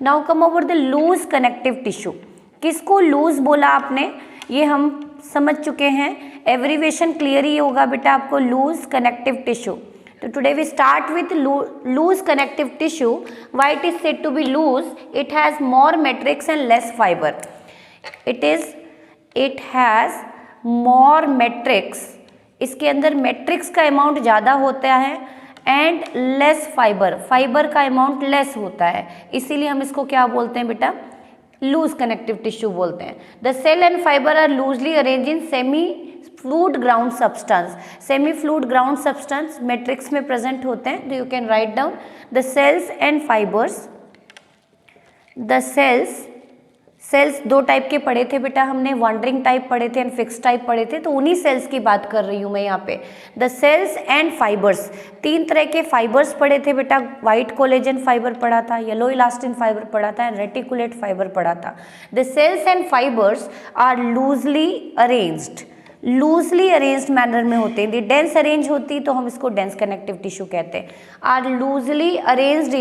Now come over the loose connective tissue. किसको loose बोला आपने, ये हम समझ चुके हैं, एब्रीविएशन क्लियर ही होगा बेटा आपको, लूज कनेक्टिव टिश्यू। तो today we start with loose connective tissue. Why it is said to be loose? It has more matrix and less fibre. It has more matrix, इसके अंदर मैट्रिक्स का amount ज़्यादा होता है एंड लेस फाइबर, फाइबर का amount less होता है, इसीलिए हम इसको क्या बोलते हैं बेटा, लूज कनेक्टिव टिश्यू बोलते हैं। The cell and fibre are loosely arrange in semi fluid ground substance. Semi fluid ground substance matrix में प्रेजेंट होते हैं। तो you can write down the cells and fibres. The cells दो type के पढ़े थे बेटा हमने, वॉन्डरिंग टाइप पढ़े थे एंड फिक्स टाइप पढ़े थे, तो उन्हीं सेल्स की बात कर रही हूँ मैं यहाँ पे। द सेल्स एंड फाइबर्स, तीन तरह के फाइबर्स पढ़े थे बेटा, व्हाइट कोलेजन फाइबर पढ़ा था, येलो इलास्टिन फाइबर पढ़ा था एंड रेटिकुलेट फाइबर पढ़ा था। The cells and fibres are loosely arranged manner में होते हैं। यदि डेंस अरेंज होती तो हम इसको डेंस कनेक्टिव टिश्यू कहते हैं। Are loosely arranged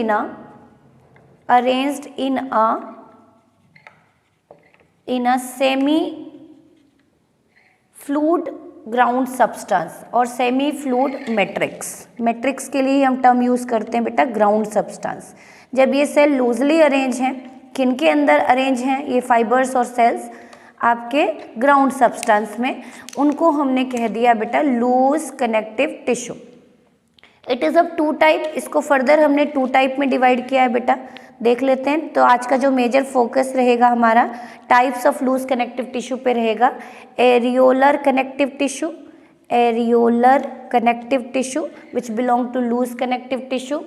in a semi fluid ground substance और semi fluid मैट्रिक्स के लिए हम टर्म यूज करते हैं बेटा ग्राउंड सब्सटेंस। जब ये सेल लूजली अरेंज हैं, किन के अंदर अरेंज हैं ये फाइबर्स और सेल्स, आपके ग्राउंड सब्सटेंस में, उनको हमने कह दिया बेटा loose connective tissue. It is of two type, इसको फर्दर हमने टू टाइप में डिवाइड किया है बेटा, देख लेते हैं। तो आज का जो मेजर फोकस रहेगा हमारा types of loose connective tissue पे रहेगा। Areolar connective tissue which belong to loose connective tissue,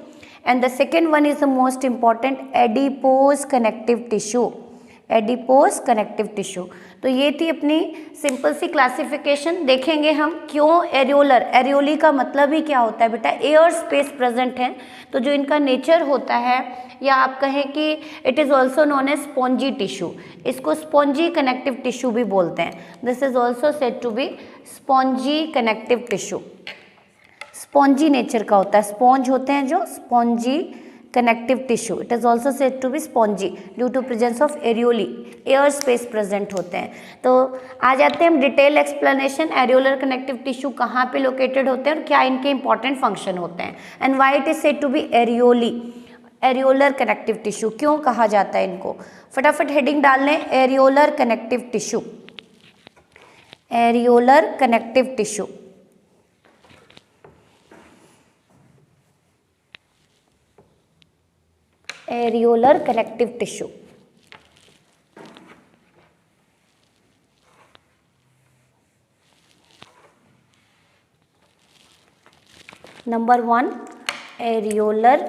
and the second one is the most important adipose connective tissue. तो ये थी अपनी सिंपल सी क्लासिफिकेशन। देखेंगे हम क्यों एरियोलर, एरियोली का मतलब ही क्या होता है बेटा, एयर स्पेस प्रेजेंट है, तो जो इनका नेचर होता है, या आप कहें कि it is also known as spongy tissue, इसको स्पॉन्जी कनेक्टिव टिश्यू भी बोलते हैं। This is also said to be spongy connective tissue. Spongy nature का होता है, स्पॉन्ज होते हैं जो, spongy connective tissue. It is also said to be spongy due to presence of areolae, air space present होते हैं। तो आ जाते हैं हम detail explanation, areolar connective tissue कहाँ पे लोकेटेड होते हैं और क्या इनके इंपॉर्टेंट फंक्शन होते हैं, and why it is said to be areolar connective tissue, क्यों कहा जाता है इनको। फटाफट हेडिंग डाल लें, areolar connective tissue. Areolar connective tissue, areolar connective tissue. Number 1, areolar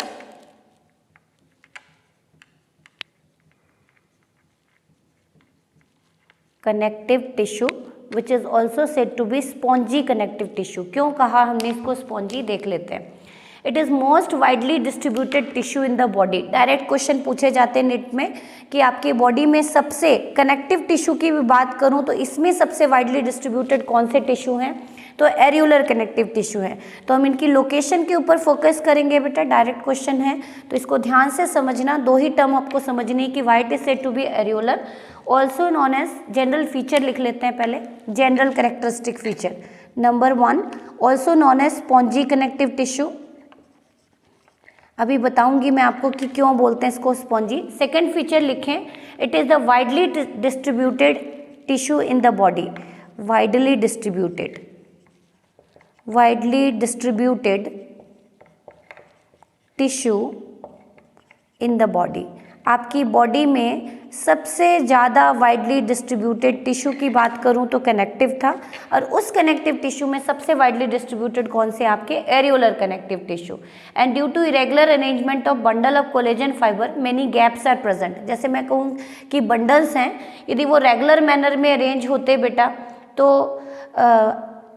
connective tissue which is also said to be spongy connective tissue. क्यों कहा हमने इसको स्पॉन्जी, देख लेते हैं। It is most widely distributed tissue in the body. Direct question पूछे जाते हैं निट में कि आपकी बॉडी में सबसे कनेक्टिव टिश्यू की भी बात करूं तो इसमें सबसे वाइडली डिस्ट्रीब्यूटेड कौन से टिश्यू हैं, तो एरियोलर कनेक्टिव टिश्यू है। तो हम इनकी लोकेशन के ऊपर फोकस करेंगे बेटा, डायरेक्ट क्वेश्चन है तो इसको ध्यान से समझना। दो ही टर्म आपको समझनी कि why it is said to be areolar, also known as general feature लिख लेते हैं पहले, general characteristic feature. Number 1, also known as spongy connective tissue. अभी बताऊंगी मैं आपको कि क्यों बोलते हैं इसको स्पॉन्जी। सेकेंड फीचर लिखें, it is the widely distributed tissue in the body. Widely distributed tissue in the body. आपकी बॉडी में सबसे ज़्यादा वाइडली डिस्ट्रीब्यूटेड टिश्यू की बात करूं तो कनेक्टिव था, और उस कनेक्टिव टिश्यू में सबसे वाइडली डिस्ट्रीब्यूटेड कौन से, आपके areolar connective tissue. And due to irregular arrangement of bundle of collagen fibre many gaps are present. जैसे मैं कहूँ कि बंडल्स हैं, यदि वो रेगुलर मैनर में अरेंज होते बेटा तो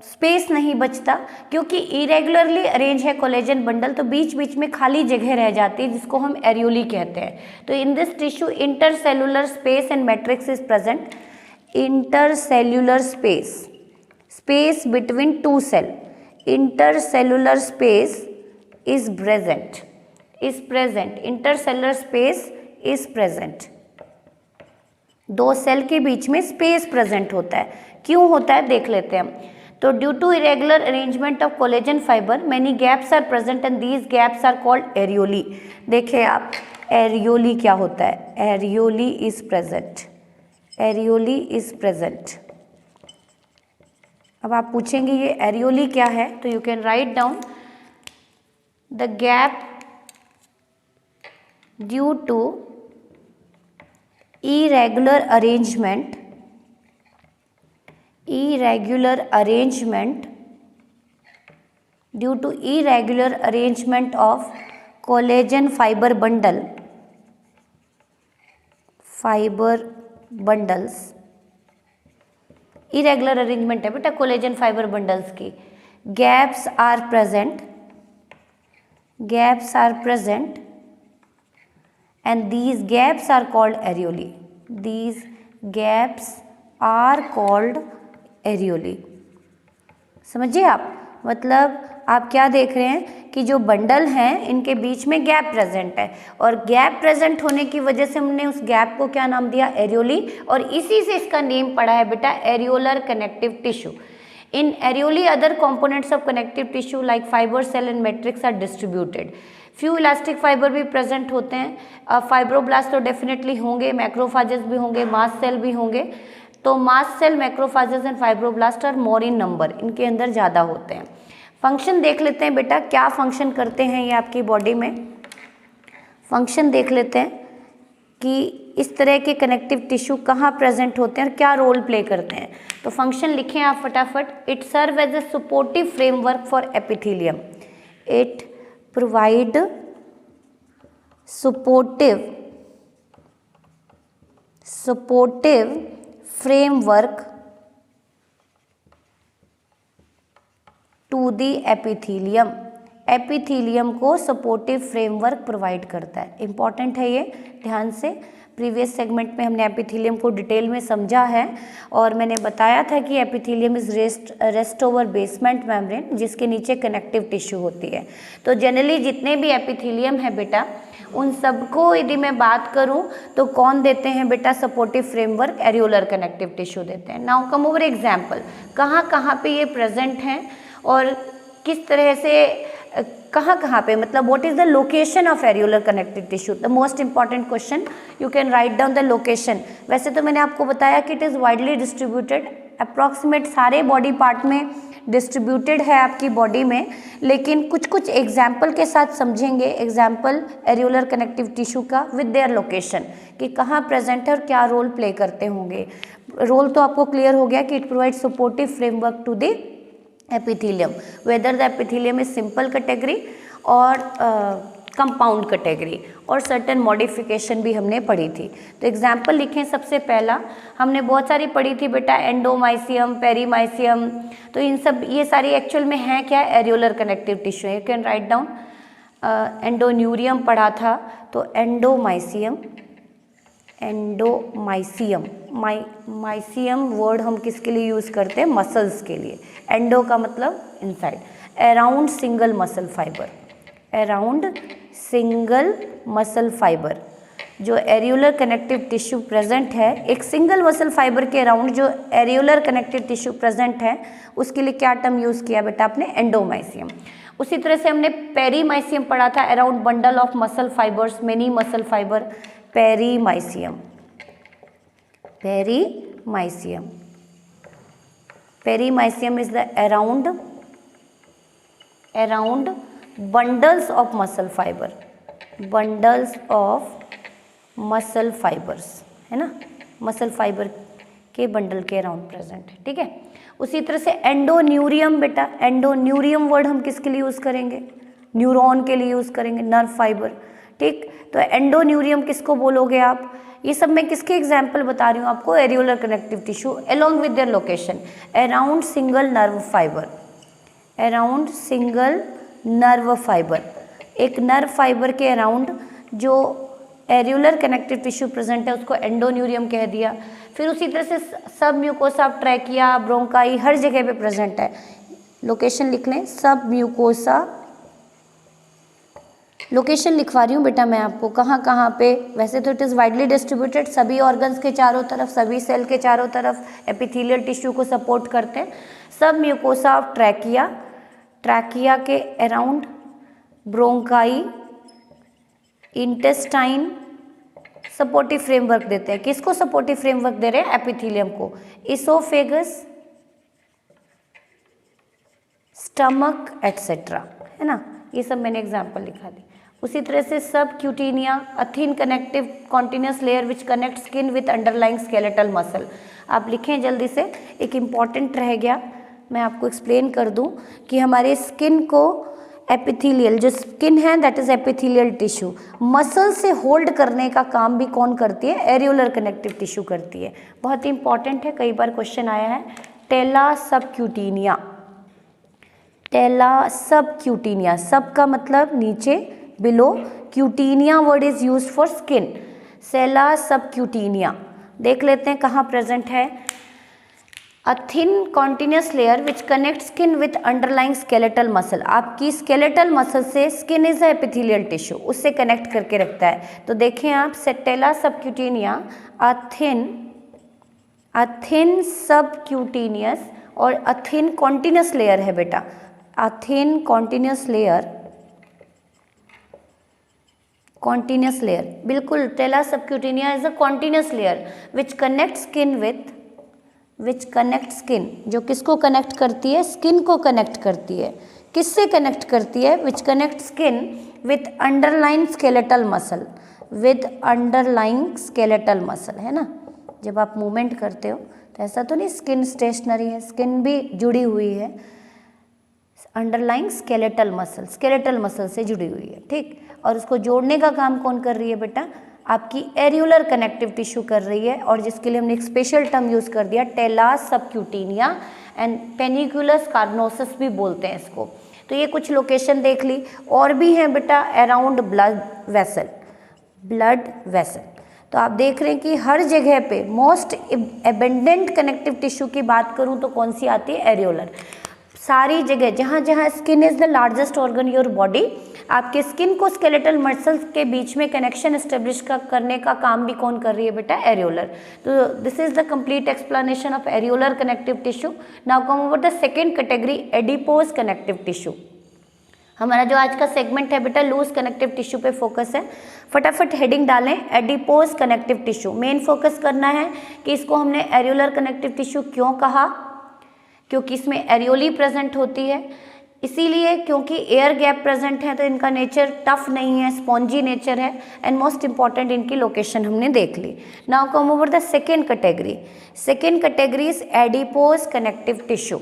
स्पेस नहीं बचता, क्योंकि इरेगुलरली अरेंज है कोलेजन बंडल तो बीच बीच में खाली जगह रह जाती है जिसको हम एरियोली कहते हैं। तो in this tissue intercellular space and matrix is present. Intercellular space between two cell, intercellular space is present. Intercellular space is present. दो सेल के बीच में स्पेस प्रेजेंट होता है, क्यों होता है देख लेते हैं हम। तो due to irregular arrangement of collagen fibre many gaps are present and these gaps are called areolae. देखिए आप, एरियोली क्या होता है, areolae is present, areolae is present. अब आप पूछेंगे ये एरियोली क्या है, तो you can write down the gap due to irregular arrangement due to irregular arrangement of collagen fiber bundles, irregular arrangement है बेटा कोलेजन फाइबर बंडल्स की, gaps are present and these gaps are called areolae. These gaps are called areolae. समझिए आप, मतलब आप क्या देख रहे हैं कि जो बंडल हैं इनके बीच में गैप प्रेजेंट है, और गैप प्रेजेंट होने की वजह से हमने उस गैप को क्या नाम दिया, एरियोली, और इसी से इसका नेम पड़ा है बेटा areolar connective tissue. In areolae other components of connective tissue like fiber cell and matrix are distributed. Few elastic fiber भी प्रेजेंट होते हैं, फाइब्रोब्लास्ट तो डेफिनेटली होंगे, मैक्रोफाजेस भी होंगे, मास्ट सेल भी होंगे। तो mast cell, macrophages and fibroblast are more in number, इनके अंदर ज़्यादा होते हैं। फंक्शन देख लेते हैं बेटा, क्या फंक्शन करते हैं ये आपकी बॉडी में। फंक्शन देख लेते हैं कि इस तरह के कनेक्टिव टिश्यू कहाँ प्रेजेंट होते हैं और क्या रोल प्ले करते हैं। तो फंक्शन लिखें आप फटाफट। It serve as a supportive framework for epithelium. It provide supportive framework to the epithelium। Epithelium को सपोर्टिव फ्रेमवर्क प्रोवाइड करता है। इंपॉर्टेंट है ये, ध्यान से। प्रीवियस सेगमेंट में हमने एपिथीलियम को डिटेल में समझा है और मैंने बताया था कि epithelium is rest over basement membrane, जिसके नीचे कनेक्टिव टिश्यू होती है। तो जनरली जितने भी एपिथीलियम है बेटा, उन सबको यदि मैं बात करूं तो कौन देते हैं बेटा supportive framework, areolar connective tissue देते हैं। नाउ कम ओवर एग्जाम्पल, कहाँ पे ये प्रेजेंट हैं और किस तरह से कहाँ पे, मतलब what is the location of areolar connective tissue. The most important question, you can write down the location. वैसे तो मैंने आपको बताया कि it is widely distributed, approximate सारे बॉडी पार्ट में डिस्ट्रीब्यूटेड है आपकी बॉडी में, लेकिन कुछ एग्जाम्पल के साथ समझेंगे। एग्जाम्पल एरियोलर कनेक्टिव टिश्यू का विद देयर लोकेशन, कि कहाँ प्रेजेंट है और क्या रोल प्ले करते होंगे। रोल तो आपको क्लियर हो गया कि it provide supportive framework to the epithelium, whether the epithelium is simple category और कंपाउंड कैटेगरी, और सर्टेन मॉडिफिकेशन भी हमने पढ़ी थी। तो एग्जाम्पल लिखें। सबसे पहला हमने बहुत सारी पढ़ी थी बेटा, एंडोमाइसियम, पेरीमाइसियम। तो इन सब, ये सारी एक्चुअल में है क्या, areolar connective tissue. You can write down. Endoneurium पढ़ा था, तो एंडोमाइसियम, माइसियम वर्ड हम किसके लिए यूज़ करते हैं, मसल्स के लिए। एंडो का मतलब inside, around single muscle fibre, around single muscle fibre. जो एरियोलर कनेक्टिव टिश्यू प्रेजेंट है, एक सिंगल मसल फाइबर के अराउंड जो एरियोलर कनेक्टिव टिश्यू प्रेजेंट है, उसके लिए क्या टर्म यूज़ किया बेटा आपने, एंडोमाइसियम। उसी तरह से हमने पेरीमाइसियम पढ़ा था, around bundle of muscle fibres, many muscle fibre, perimysium. Perimysium is the around bundles of muscle fibre, bundles of muscle fibres, है ना, मसल फाइबर के बंडल के अराउंड प्रेजेंट है। ठीक है। उसी तरह से एंडोन्यूरियम बेटा, एंडोन्यूरियम वर्ड हम किसके लिए यूज़ करेंगे, न्यूरॉन के लिए यूज़ करेंगे, नर्व फाइबर। ठीक, तो एंडोन्यूरियम किसको बोलोगे आप। ये सब मैं किसके एग्जाम्पल बता रही हूँ आपको, areolar connective tissue along with their location, around single nerve fibre, around single nerve fibre. एक नर्व फाइबर के अराउंड जो एरियोलर कनेक्टिव टिश्यू प्रेजेंट है उसको एंडोन्यूरियम कह दिया। फिर उसी तरह से सब म्यूकोसा, ट्रैकिया, ब्रोंकाई हर जगह पे प्रेजेंट है। लोकेशन लिख लें, सब म्यूकोसा लोकेशन लिखवा रही हूँ बेटा मैं आपको, कहाँ कहाँ पे। वैसे तो इट इज़ वाइडली डिस्ट्रीब्यूटेड, सभी ऑर्गन्स के चारों तरफ, सभी सेल के चारों तरफ एपिथेलियल टिश्यू को सपोर्ट करते हैं। सब म्यूकोसा ऑफ ट्रैकिया, ट्रैकिया के around, bronchi, intestine supportive framework देते हैं। किसको सपोर्टिव फ्रेमवर्क दे रहे हैं? एपिथेलियम को। इसोफेगस, स्टमक एटसेट्रा, है ना, ये सब मैंने एग्जाम्पल लिखा दी। उसी तरह से subcutanea, a thin connective continuous layer which connect skin with underlying skeletal muscle. आप लिखें जल्दी से, एक इम्पॉर्टेंट रह गया, मैं आपको एक्सप्लेन कर दूं कि हमारे स्किन को एपिथेलियल, जो स्किन है that is epithelial tissue, muscle से होल्ड करने का काम भी कौन करती है? एरियोलर कनेक्टिव टिश्यू करती है। बहुत ही इंपॉर्टेंट है, कई बार क्वेश्चन आया है। टेला सबक्यूटीनिया, टेला सबक्यूटीनिया, सब का मतलब नीचे, below, cutanea word is used for skin. Tela subcutanea देख लेते हैं कहाँ प्रेजेंट है। A thin continuous layer which connect skin with underlying skeletal muscle. आपकी स्केलेटल मसल से, स्किन इज एपिथेलियल टिश्यू, उससे कनेक्ट करके रखता है। तो देखें आप, सेटेला सबक्यूटेनिया, अ थिन सबक्यूटेनियस और अ थिन कॉन्टिन्यूस लेयर है बेटा। A thin continuous layer, continuous layer, बिल्कुल, tela subcutanea is a continuous layer which connect skin with, which connect skin, जो किसको कनेक्ट करती है? स्किन को कनेक्ट करती है। किससे कनेक्ट करती है? विच connect skin with underline skeletal muscle, with underlying skeletal muscle, है ना। जब आप मूवमेंट करते हो तो ऐसा तो नहीं स्किन स्टेशनरी है, स्किन भी जुड़ी हुई है अंडरलाइंग स्केलेटल मसल से जुड़ी हुई है, ठीक। और उसको जोड़ने का काम कौन कर रही है बेटा? आपकी एरियोलर कनेक्टिव टिश्यू कर रही है, और जिसके लिए हमने एक स्पेशल टर्म यूज़ कर दिया, टेला सबक्यूटेनिया एंड पेनिकुलस कार्नोसिस भी बोलते हैं इसको। तो ये कुछ लोकेशन देख ली, और भी हैं बेटा around blood vessel, blood vessel. तो आप देख रहे हैं कि हर जगह पे मोस्ट एबेंडेंट कनेक्टिव टिश्यू की बात करूं तो कौन सी आती है? एरियोलर। सारी जगह जहाँ जहाँ skin is the largest organ your body, आपके स्किन को स्केलेटल मसल्स के बीच में कनेक्शन एस्टेब्लिश करने का काम भी कौन कर रही है बेटा? एरियोलर। तो this is the complete explanation of areolar connective tissue. Now come over the second category, adipose connective tissue. हमारा जो आज का सेगमेंट है बेटा लूज कनेक्टिव टिश्यू पे फोकस है। फटाफट हेडिंग डालें, adipose connective tissue. Main focus करना है कि इसको हमने एरियोलर कनेक्टिव टिश्यू क्यों कहा, क्योंकि इसमें एरियोली प्रेजेंट होती है, इसीलिए क्योंकि एयर गैप प्रेजेंट है, तो इनका नेचर टफ नहीं है, स्पॉन्जी नेचर है, एंड मोस्ट इंपॉर्टेंट इनकी लोकेशन हमने देख ली। Now come over the second category. Second category is adipose connective tissue.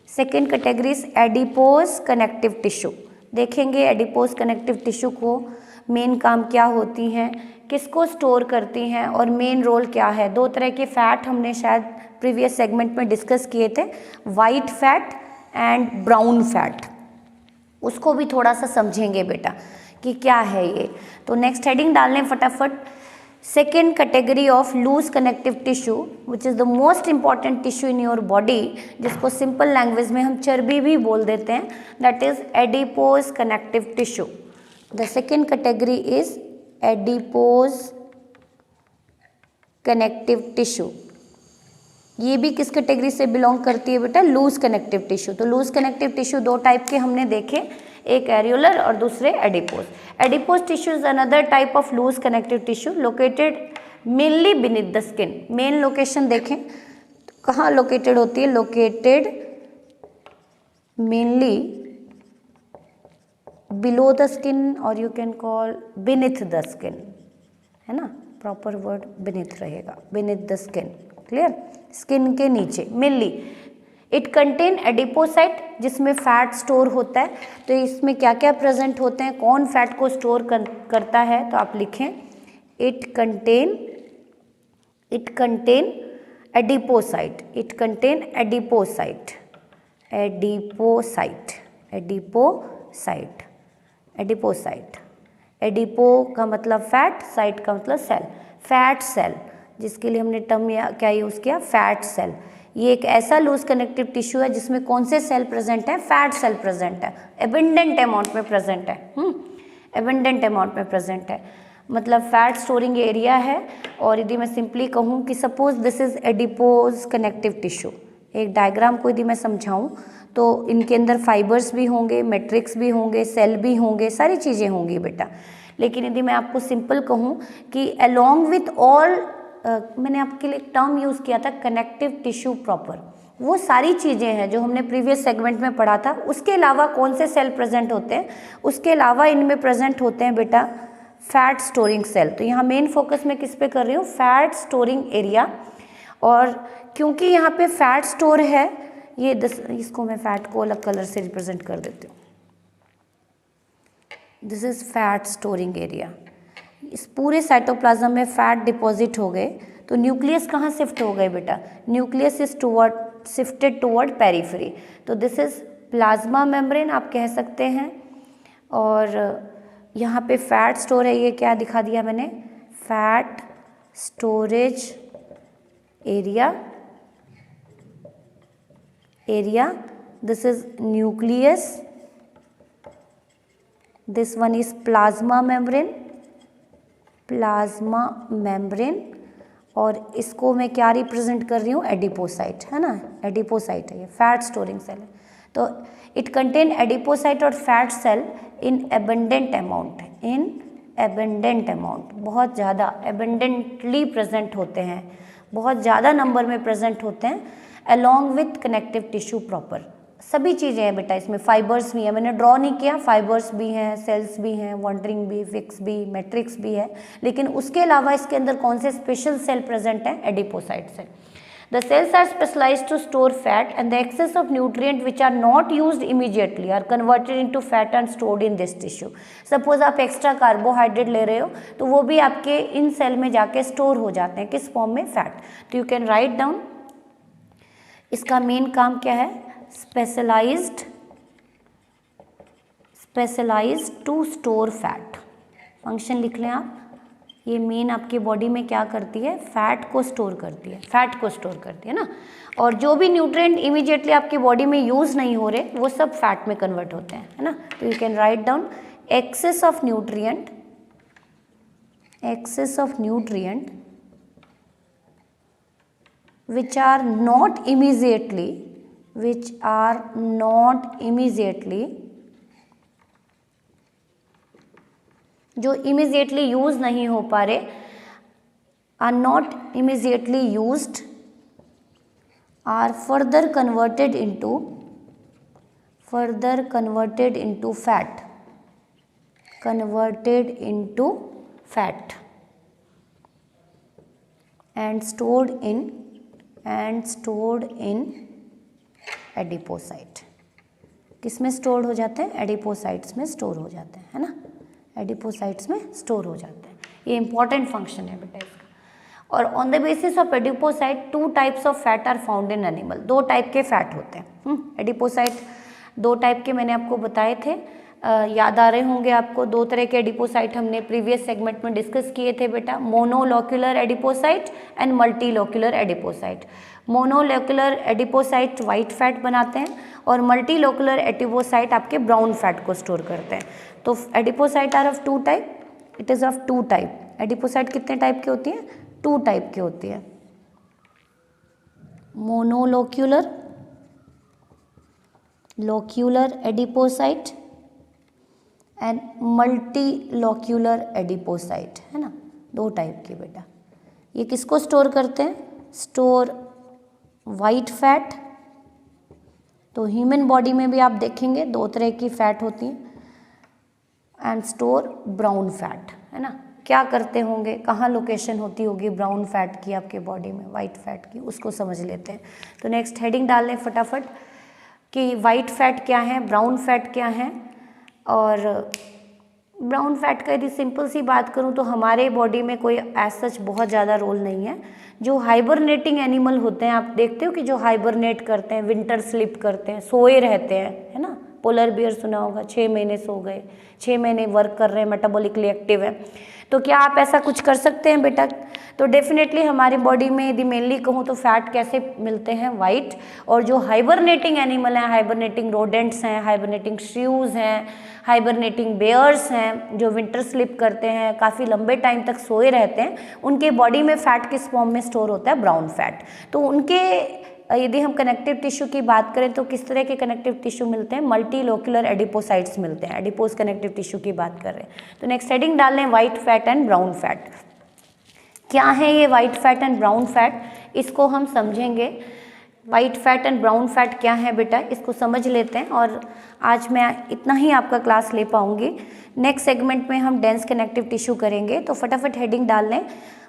Second category is adipose connective tissue. देखेंगे एडिपोज कनेक्टिव टिश्यू को मेन काम क्या होती हैं, किसको स्टोर करती हैं, और मेन रोल क्या है। दो तरह के फैट हमने शायद प्रीवियस सेगमेंट में डिस्कस किए थे, white fat and brown fat. उसको भी थोड़ा सा समझेंगे बेटा कि क्या है ये। तो नेक्स्ट हेडिंग डाल लें फटाफट, second category of loose connective tissue which is the most important tissue in your body, जिसको सिंपल लैंग्वेज में हम चर्बी भी बोल देते हैं, that is adipose connective tissue. The second category is adipose connective tissue. ये भी किस कैटेगरी से बिलोंग करती है बेटा? Loose connective tissue. तो लूज कनेक्टिव टिश्यू दो टाइप के हमने देखे, एक एरियोलर और दूसरे adipose. Adipose tissue is another type of loose connective tissue located mainly beneath the skin. Main location देखें कहाँ लोकेटेड होती है? Located mainly below the skin, और you can call beneath the skin, है ना, प्रॉपर वर्ड बीनीथ रहेगा, beneath the skin. Clear? Skin के नीचे मेनली। इट कंटेन एडिपोसाइट, जिसमें फैट स्टोर होता है। तो इसमें क्या क्या प्रेजेंट होते हैं, कौन फैट को स्टोर करता है? तो आप लिखें it contain adipocyte, it contain adipocyte, adipocyte, adipocyte, adipocyte. Adipo का मतलब फैट, साइट का मतलब सेल, फैट सेल, जिसके लिए हमने टर्म क्या यूज़ किया? Fat cell. ये एक ऐसा लूज कनेक्टिव टिश्यू है जिसमें कौन से सेल प्रेजेंट है? फैट सेल प्रेजेंट है, एबंडेंट अमाउंट में प्रेजेंट है। एबंडेंट अमाउंट में प्रेजेंट है, मतलब फैट स्टोरिंग एरिया है। और यदि मैं सिंपली कहूँ कि suppose this is adipose connective tissue, एक डायग्राम को यदि मैं समझाऊँ तो इनके अंदर फाइबर्स भी होंगे, मैट्रिक्स भी होंगे, सेल भी होंगे, सारी चीज़ें होंगी बेटा। लेकिन यदि मैं आपको सिंपल कहूँ कि अलोंग विथ ऑल, मैंने आपके लिए एक टर्म यूज़ किया था कनेक्टिव टिश्यू प्रॉपर, वो सारी चीज़ें हैं जो हमने प्रीवियस सेगमेंट में पढ़ा था। उसके अलावा कौन से सेल प्रेजेंट होते हैं, उसके अलावा इनमें प्रेजेंट होते हैं बेटा फैट स्टोरिंग सेल। तो यहाँ मेन फोकस मैं किस पे कर रही हूँ, फैट स्टोरिंग एरिया। और क्योंकि यहाँ पे फैट स्टोर है, ये इसको मैं फैट को अलग कलर से रिप्रेजेंट कर देती हूँ। This is fat storing area. इस पूरे साइटोप्लाज्म में फैट डिपॉजिट हो गए तो न्यूक्लियस कहाँ शिफ्ट हो गए बेटा, nucleus is shifted toward periphery. तो दिस इज प्लाज्मा मेम्ब्रेन आप कह सकते हैं। और यहाँ पे फैट स्टोर है, ये क्या दिखा दिया मैंने, fat storage area. This is nucleus, this one is plasma membrane. और इसको मैं क्या रिप्रेजेंट कर रही हूँ, एडिपोसाइट, है ना, एडिपोसाइट है ये, फैट स्टोरिंग सेल है। तो इट कंटेन एडिपोसाइट और फैट सेल इन एबंडेंट अमाउंट, बहुत ज़्यादा एबंडेंटली प्रेजेंट होते हैं, बहुत ज़्यादा नंबर में प्रेजेंट होते हैं, along with connective tissue proper. सभी चीज़ें हैं बेटा इसमें, फाइबर्स भी हैं, मैंने ड्रॉ नहीं किया, फाइबर्स भी हैं, सेल्स भी हैं, वॉन्डरिंग भी, फिक्स भी, मैट्रिक्स भी है। लेकिन उसके अलावा इसके अंदर कौन से स्पेशल सेल प्रेजेंट हैं, adipocyte cell. The cells are specialized to store fat and the excess of nutrient which are not used immediately are converted into fat and stored in this tissue. Suppose आप extra carbohydrate ले रहे हो तो वो भी आपके इन cell में जाके स्टोर हो जाते हैं, किस फॉर्म में, फैट। तो यू कैन राइट डाउन, इसका मेन काम क्या है, specialised to store fat. Function लिख लें आप, ये मेन आपकी बॉडी में क्या करती है, फैट को स्टोर करती है, ना। और जो भी न्यूट्रिएंट इमीडिएटली आपकी बॉडी में यूज़ नहीं हो रहे वो सब फैट में कन्वर्ट होते हैं, है ना। तो you can write down excess of nutrient which are not immediately जो इमीजिएटली यूज नहीं हो पा रहे, are not immediately used, are further converted into fat and stored in adipocyte. किस में स्टोर हो जाते हैं, एडिपोसाइट्स में स्टोर हो जाते हैं, है ना, एडिपोसाइट्स में स्टोर हो जाते हैं। ये इंपॉर्टेंट फंक्शन है बेटा इसका। और on the basis of adipocyte 2 types of fat are found in animal. 2 type के फैट होते हैं। एडिपोसाइट 2 टाइप के मैंने आपको बताए थे, याद आ रहे होंगे आपको। 2 तरह के एडिपोसाइट हमने प्रीवियस सेगमेंट में डिस्कस किए थे बेटा, monolocular adipocyte and multilocular adipocyte. Monolocular adipocyte white fat बनाते हैं और मल्टीलोक्यूलर एडिपोसाइट आपके ब्राउन फैट को स्टोर करते हैं। तो adipocyte are of 2 type, it is of 2 type. Adipocyte कितने टाइप की होती है, 2 टाइप की होती है, monolocular adipocyte and multilocular adipocyte, है ना, 2 टाइप की बेटा। ये किसको स्टोर करते हैं, स्टोर वाइट फैट। तो ह्यूमन बॉडी में भी आप देखेंगे 2 तरह की फैट होती हैं, एंड स्टोर ब्राउन फैट, है ना। क्या करते होंगे, कहाँ लोकेशन होती होगी ब्राउन फैट की आपके बॉडी में, वाइट फैट की, उसको समझ लेते हैं। तो नेक्स्ट हेडिंग डाल लें फटाफट कि वाइट फैट क्या है, ब्राउन फैट क्या है। और ब्राउन फैट का यदि सिंपल सी बात करूं तो हमारे बॉडी में कोई एज सच बहुत ज़्यादा रोल नहीं है। जो हाइबरनेटिंग एनिमल होते हैं, आप देखते हो कि जो हाइबरनेट करते हैं, विंटर स्लीप करते हैं, सोए रहते हैं, है ना। पोलर बियर सुना होगा, 6 महीने सो गए, 6 महीने वर्क कर रहे हैं, मेटाबॉलिकली एक्टिव है। तो क्या आप ऐसा कुछ कर सकते हैं बेटा? तो डेफिनेटली हमारी बॉडी में यदि मेनली कहूँ तो फैट कैसे मिलते हैं? वाइट। और जो हाइबरनेटिंग एनिमल हैं, हाइबरनेटिंग रोडेंट्स हैं, हाइबरनेटिंग श्रीव्स हैं, हाइबरनेटिंग बेयर्स हैं, जो विंटर स्लीप करते हैं, काफ़ी लंबे टाइम तक सोए रहते हैं, उनके बॉडी में फैट किस फॉर्म में स्टोर होता है? Brown fat. तो उनके यदि हम कनेक्टिव टिश्यू की बात करें तो किस तरह के कनेक्टिव टिश्यू मिलते हैं? मल्टीलोक्युलर एडिपोसाइट्स मिलते हैं। एडिपोज कनेक्टिव टिश्यू की बात कर रहे हैं। तो नेक्स्ट हेडिंग डाल लें, white fat and brown fat. क्या है ये white fat and brown fat? इसको हम समझेंगे। White fat and brown fat क्या है बेटा, इसको समझ लेते हैं। और आज मैं इतना ही आपका क्लास ले पाऊंगी। नेक्स्ट सेगमेंट में हम डेंस कनेक्टिव टिश्यू करेंगे। तो फटाफट हेडिंग डाल लें,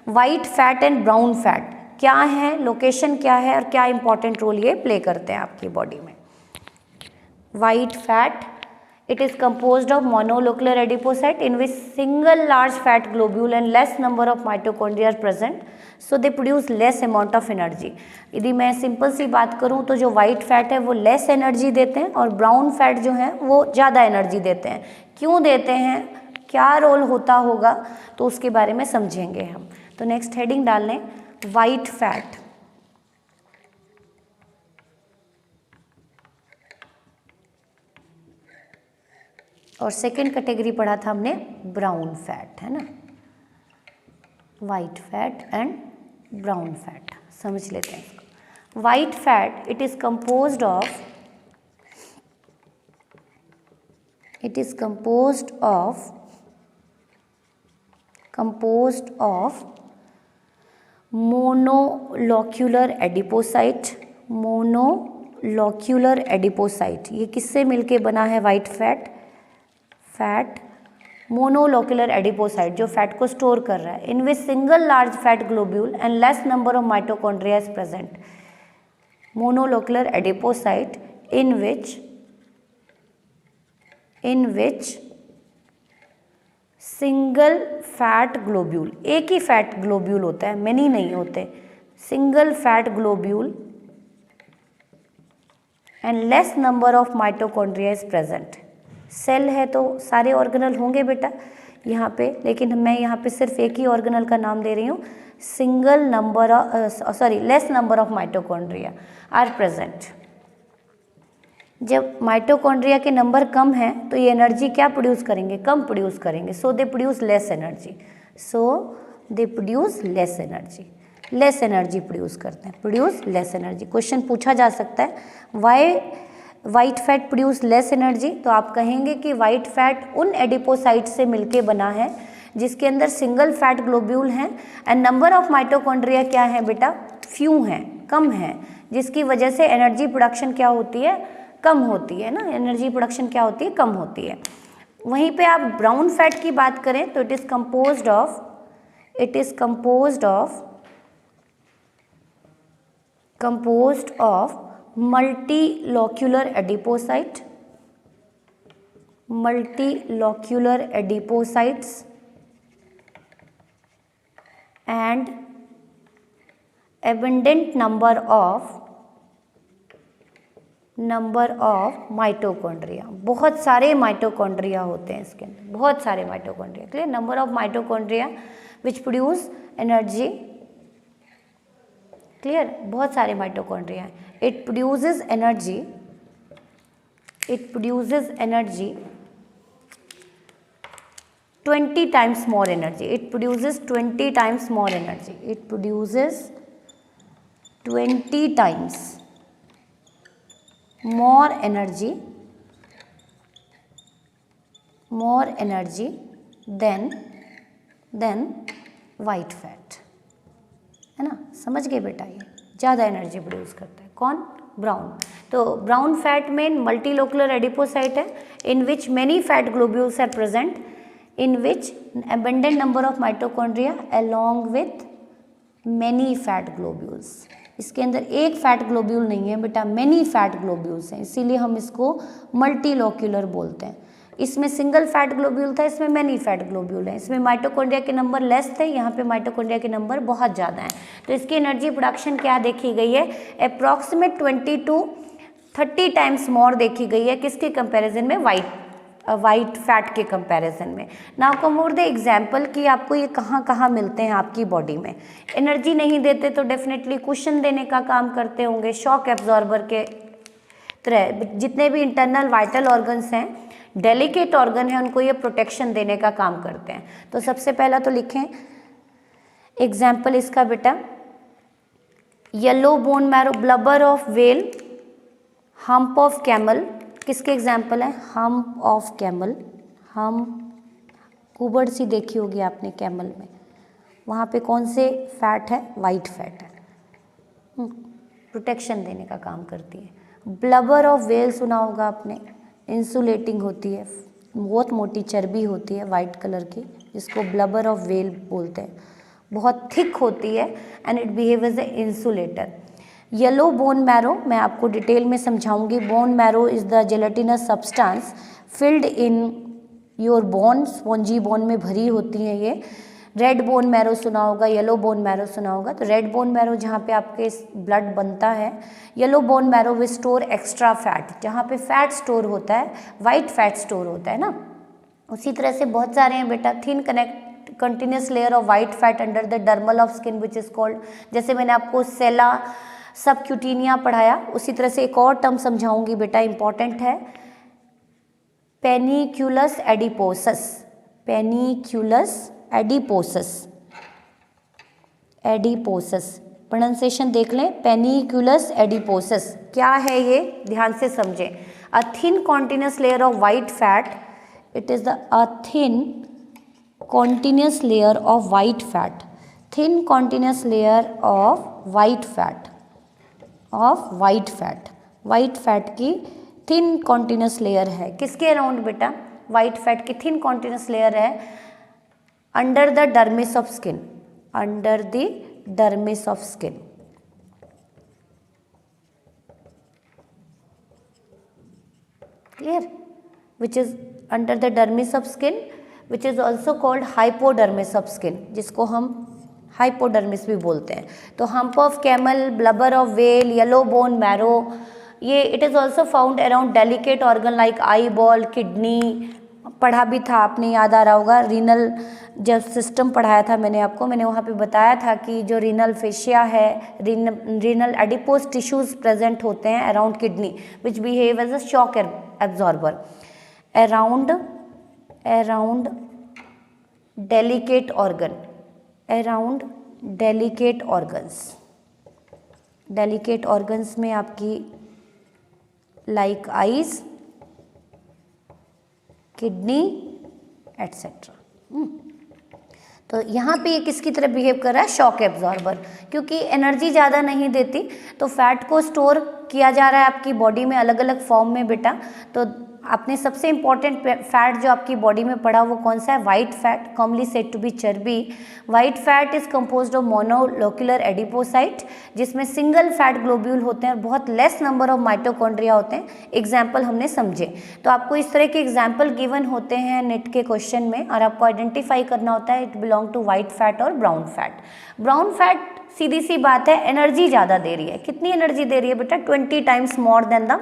white fat and brown fat क्या है, लोकेशन क्या है और क्या इंपॉर्टेंट रोल ये प्ले करते हैं आपकी बॉडी में। White fat, it is composed of mononuclear adipocyte in which single large fat globule and less number of mitochondria are present, so they produce less amount of energy। यदि मैं simple सी बात करूं तो जो वाइट फैट है वो less energy देते हैं और ब्राउन फैट जो है वो ज़्यादा एनर्जी देते हैं। क्यों देते हैं, क्या रोल होता होगा, तो उसके बारे में समझेंगे हम। तो नेक्स्ट हेडिंग डाल लें, वाइट फैट। और सेकेंड कैटेगरी पढ़ा था हमने ब्राउन फैट, है ना। White fat and brown fat समझ लेते हैं इसको। White fat, it is composed of monolocular adipocyte. ये किससे मिलके बना है वाइट फैट? मोनोलोक्यूलर एडिपोसाइट जो फैट को स्टोर कर रहा है। In which single large fat globule and less number of mitochondria is present. Monolocular adipocyte in which single fat globule, एक ही फैट ग्लोब्यूल होता है, मेनी नहीं होते, single fat globule and less number of mitochondria is present. Cell है तो सारे organelle होंगे बेटा यहाँ पे, लेकिन मैं यहाँ पे सिर्फ एक ही ऑर्गेनल का नाम दे रही हूँ। Less number of mitochondria are present. जब माइटोकॉन्ड्रिया के नंबर कम है तो ये एनर्जी क्या प्रोड्यूस करेंगे? कम प्रोड्यूस करेंगे। So they produce less energy. Less energy produce करते हैं, लेस एनर्जी। क्वेश्चन पूछा जा सकता है, why white fat produce less energy? तो आप कहेंगे कि वाइट फैट उन एडिपोसाइट से मिलके बना है जिसके अंदर सिंगल फैट ग्लोब्यूल हैं एंड नंबर ऑफ माइटोकॉन्ड्रिया क्या है बेटा? फ्यू हैं, कम है, जिसकी वजह से एनर्जी प्रोडक्शन क्या होती है? कम होती है ना। एनर्जी प्रोडक्शन क्या होती है? कम होती है। वहीं पे आप ब्राउन फैट की बात करें तो it is composed of multilocular adipocytes and abundant number of mitochondria. बहुत सारे माइटोकॉन्ड्रिया होते हैं इसके अंदर, बहुत सारे mitochondria. Clear? Number of mitochondria which produce energy. Clear? बहुत सारे माइटोकॉन्ड्रिया हैं। It produces energy 20 times more energy. It produces 20 times more energy. It produces 20 times more energy than white fat, है ना। समझ गए बेटा? ये ज़्यादा एनर्जी प्रोड्यूस करता है कौन? ब्राउन। तो ब्राउन फैट में मल्टीलोकुलर एडिपोसाइट है in which many fat globules are present, in which abundant number of mitochondria along with many fat globules. इसके अंदर एक फैट ग्लोब्यूल नहीं है बेटा, मेनी फैट ग्लोब्यूल्स हैं, इसीलिए हम इसको मल्टीलोक्यूलर बोलते हैं। इसमें सिंगल फैट ग्लोब्यूल था, इसमें मेनी फैट ग्लोब्यूल है। इसमें माइटोकॉन्ड्रिया के नंबर लेस थे, यहाँ पे माइटोकॉन्ड्रिया के नंबर बहुत ज़्यादा हैं। तो इसकी एनर्जी प्रोडक्शन क्या देखी गई है? अप्रॉक्सीमेट 20 to 30 टाइम्स मोर देखी गई है। किसके कंपैरिजन में? वाइट वाइट फैट के कंपैरिजन में। Now come over the example कि आपको ये कहाँ कहाँ मिलते हैं आपकी बॉडी में। एनर्जी नहीं देते तो डेफिनेटली कुशन देने का काम करते होंगे, शॉक एब्जॉर्बर के तरह। जितने भी इंटरनल वाइटल ऑर्गन्स हैं, डेलिकेट ऑर्गन है, उनको ये प्रोटेक्शन देने का काम करते हैं। तो सबसे पहला तो लिखें एग्जाम्पल इसका बेटा, yellow bone marrow, blubber of whale, hump of camel. किसके एग्जाम्पल है? Hump of camel. हम कुबड़ सी देखी होगी आपने कैमल में, वहाँ पे कौन से फैट है? वाइट फैट है, प्रोटेक्शन देने का काम करती है। ब्लबर ऑफ व्हेल सुना होगा आपने, इंसुलेटिंग होती है, बहुत मोटी चर्बी होती है वाइट कलर की, जिसको ब्लबर ऑफ व्हेल बोलते हैं, बहुत थिक होती है and it behave as a insulator. Yellow bone marrow, मैं आपको डिटेल में समझाऊंगी। Bone marrow is the gelatinous substance filled in your bone, spongy bone में भरी होती है ये। रेड बोन मैरो सुना होगा, येलो बोन मैरो सुना होगा। तो रेड बोन मैरो जहाँ पे आपके ब्लड बनता है, yellow bone marrow will store extra fat, जहाँ पे फैट स्टोर होता है, वाइट फैट स्टोर होता है ना। उसी तरह से बहुत सारे हैं बेटा, thin continuous layer of white fat under the dermal of skin which is called, जैसे मैंने आपको सेला सबक्यूटिनिया पढ़ाया, उसी तरह से एक और टर्म समझाऊंगी बेटा, इंपॉर्टेंट है, पेनिक्यूलस एडिपोसस। पेनिक्यूलस एडिपोसस, एडिपोसस प्रोनाउंसिएशन देख लें, पेनिक्यूलस एडिपोसस। क्या है ये? ध्यान से समझें। अ thin continuous layer of white fat, it is the a thin continuous layer of white fat, thin continuous layer of white fat, of white fat. White fat की थिन कॉन्टिन्यूस लेयर है, किसके अराउंड बेटा? White fat की thin continuous layer है under the dermis of skin, under the dermis of skin. Clear? Which is under the dermis of skin, which is also called hypodermis of skin, जिसको हम hypodermis भी बोलते हैं। तो hump of camel, blubber of whale, yellow bone marrow, ये it is also found around delicate organ like eyeball, kidney. पढ़ा भी था आपने, याद आ रहा होगा, रीनल जब सिस्टम पढ़ाया था मैंने आपको, मैंने वहाँ पे बताया था कि जो रीनल फेशिया है, रीनल एडिपोज टिश्यूज प्रेजेंट होते हैं around kidney which behave as a shock absorber around delicate organ, around delicate organs. Delicate organs में आपकी लाइक आईज, किडनी एटसेट्रा। तो यहाँ पे ये किसकी तरह बिहेव कर रहा है? Shock absorber. क्योंकि एनर्जी ज़्यादा नहीं देती तो फैट को स्टोर किया जा रहा है आपकी बॉडी में अलग अलग फॉर्म में बेटा। तो आपने सबसे इंपॉर्टेंट फैट जो आपकी बॉडी में पड़ा वो कौन सा है? White fat, commonly said to be चर्बी। White fat is composed of monolocular adipocyte, जिसमें सिंगल फैट ग्लोब्यूल होते हैं और बहुत लेस नंबर ऑफ माइटोकॉन्ड्रिया होते हैं। एग्जाम्पल हमने समझे, तो आपको इस तरह के एग्जाम्पल गिवन होते हैं नेट के क्वेश्चन में और आपको आइडेंटिफाई करना होता है it belong to white fat और ब्राउन फैट। ब्राउन फैट सीधी सी बात है, एनर्जी ज़्यादा दे रही है। कितनी एनर्जी दे रही है बेटा? 20 times more than the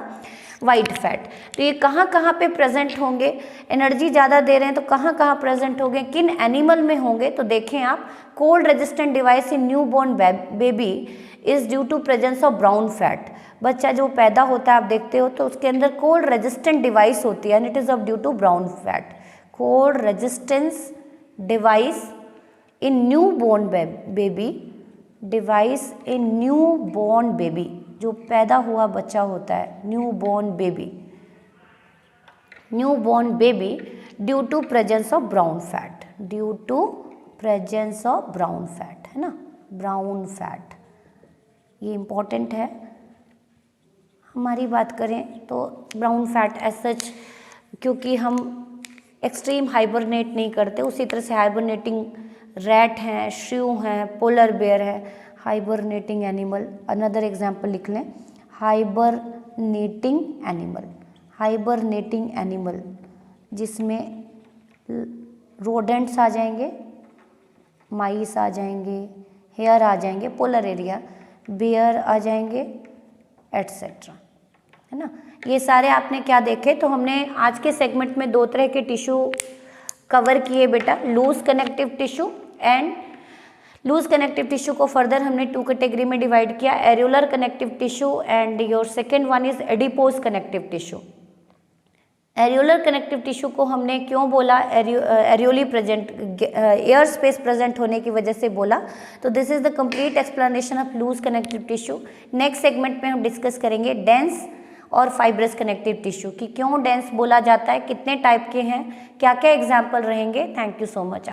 white fat. तो ये कहाँ कहाँ पे प्रेजेंट होंगे? एनर्जी ज़्यादा दे रहे हैं तो कहाँ कहाँ प्रेजेंट होंगे, किन एनिमल में होंगे? तो देखें आप, cold resistant device in new born baby is due to presence of brown fat. बच्चा जो पैदा होता है आप देखते हो तो उसके अंदर कोल्ड रेजिस्टेंट डिवाइस होती है and it is of due to brown fat. Cold resistance device in new born baby, device in new born baby, जो पैदा हुआ बच्चा होता है, new born baby, new born baby due to presence of brown fat, due to presence of brown fat, है ना, brown fat. ये important है। हमारी बात करें तो ब्राउन फैट एज सच, क्योंकि हम एक्सट्रीम हाइबरनेट नहीं करते, उसी तरह से हाइबरनेटिंग रैट हैं, श्रू हैं, पोलर बेयर है, हाइबरनेटिंग एनिमल। अनदर एग्जाम्पल लिख लें, हाइबरनेटिंग एनिमल, हाइबरनेटिंग एनिमल जिसमें रोडेंट्स आ जाएंगे, माइस आ जाएंगे, हेयर आ जाएंगे, पोलर एरिया, बेयर आ जाएंगे एटसेट्रा, है ना। ये सारे आपने क्या देखे, तो हमने आज के सेगमेंट में 2 तरह के टिश्यू कवर किए बेटा, loose connective tissue and loose connective tissue को फर्दर हमने 2 कैटेगरी में डिवाइड किया, areolar connective tissue and your second one is adipose connective tissue. Areolar connective tissue को हमने क्यों बोला, areoli present, air space present होने की वजह से बोला। तो this is the complete explanation of loose connective tissue. Next segment में हम डिस्कस करेंगे डेंस और फाइब्रस कनेक्टिव टिश्यू कि क्यों डेंस बोला जाता है, कितने टाइप के हैं, क्या क्या एग्जाम्पल रहेंगे। Thank you so much.